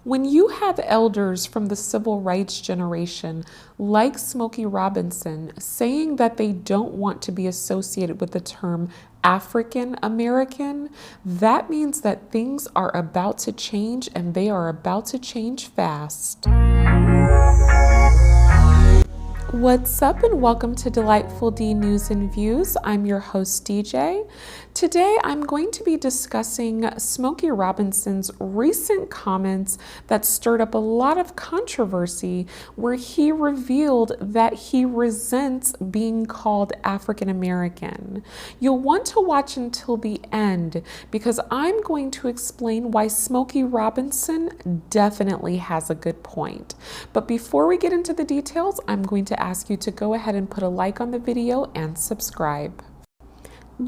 When you have elders from the civil rights generation, like Smokey Robinson, saying that they don't want to be associated with the term African American, that means that things are about to change, and they are about to change fast. What's up, and welcome to Delightful D News and Views. I'm your host, DJ. Today, I'm going to be discussing Smokey Robinson's recent comments that stirred up a lot of controversy, where he revealed that he resents being called African American. You'll want to watch until the end, because I'm going to explain why Smokey Robinson definitely has a good point. But before we get into the details, I'm going to ask you to go ahead and put a like on the video and subscribe.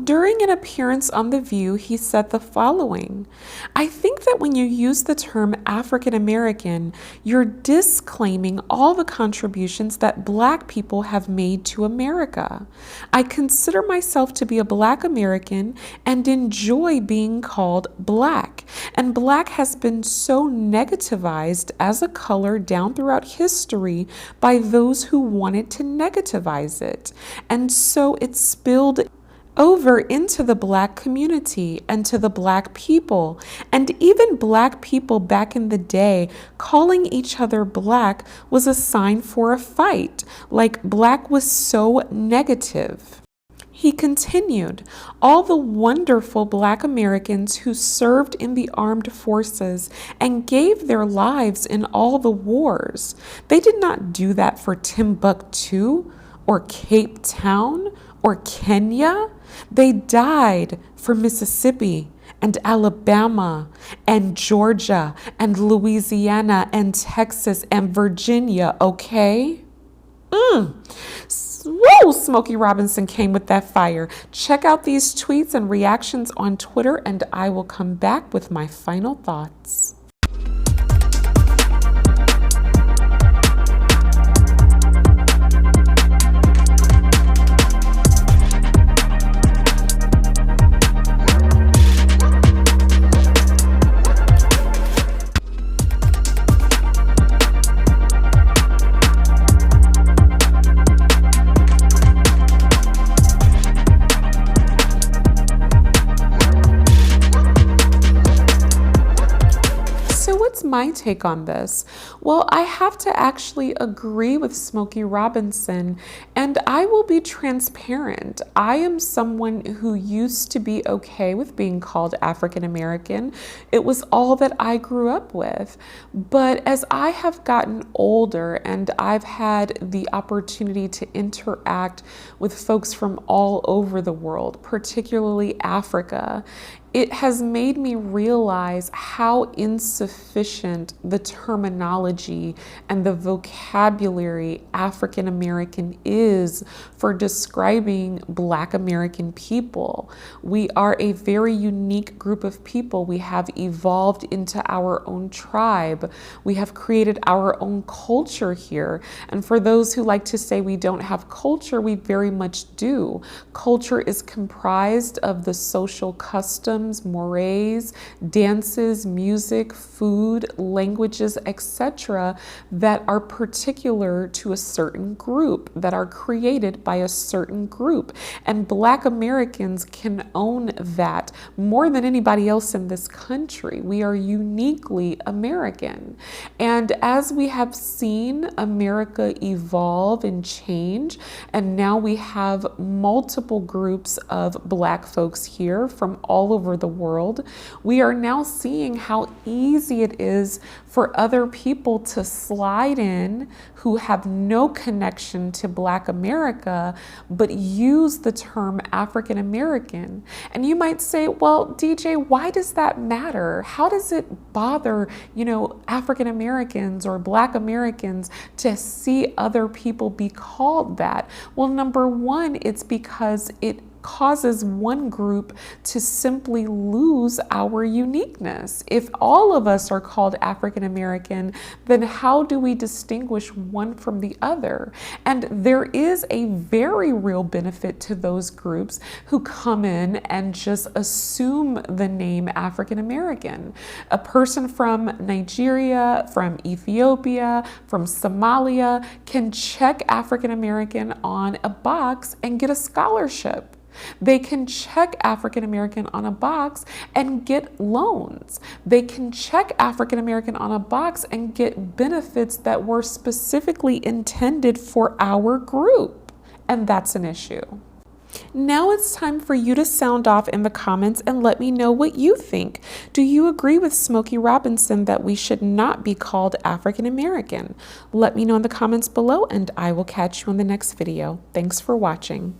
During an appearance on The View, he said the following: "I think that when you use the term African American, you're disclaiming all the contributions that Black people have made to America. I consider myself to be a Black American and enjoy being called Black. And Black has been so negativized as a color down throughout history by those who wanted to negativize it. And so it spilled over into the Black community and to the Black people. And even Black people back in the day, calling each other Black was a sign for a fight, like Black was so negative." He continued, "All the wonderful Black Americans who served in the armed forces and gave their lives in all the wars, they did not do that for Timbuktu or Cape Town or Kenya. They died for Mississippi and Alabama and Georgia and Louisiana and Texas and Virginia, okay?" Whoa, Smokey Robinson came with that fire. Check out these tweets and reactions on Twitter, and I will come back with my final thoughts. My take on this? Well, I have to actually agree with Smokey Robinson, and I will be transparent. I am someone who used to be okay with being called African American. It was all that I grew up with. But as I have gotten older and I've had the opportunity to interact with folks from all over the world, particularly Africa, it has made me realize how insufficient the terminology and the vocabulary African American is for describing Black American people. We are a very unique group of people. We have evolved into our own tribe. We have created our own culture here. And for those who like to say we don't have culture, we very much do. Culture is comprised of the social customs, mores, dances, music, food, languages, etc., that are particular to a certain group, that are created by a certain group. And Black Americans can own that more than anybody else in this country. We are uniquely American. And as we have seen America evolve and change, and now we have multiple groups of Black folks here from all over the world, we are now seeing how easy it is for other people to slide in who have no connection to Black America, but use the term African American. And you might say, well, DJ, why does that matter? How does it bother, African Americans or Black Americans to see other people be called that? Well, number one, it's because it causes one group to simply lose our uniqueness. If all of us are called African American, then how do we distinguish one from the other? And there is a very real benefit to those groups who come in and just assume the name African American. A person from Nigeria, from Ethiopia, from Somalia can check African American on a box and get a scholarship. They can check African American on a box and get loans. They can check African American on a box and get benefits that were specifically intended for our group. And that's an issue. Now it's time for you to sound off in the comments and let me know what you think. Do you agree with Smokey Robinson that we should not be called African American? Let me know in the comments below and I will catch you in the next video. Thanks for watching.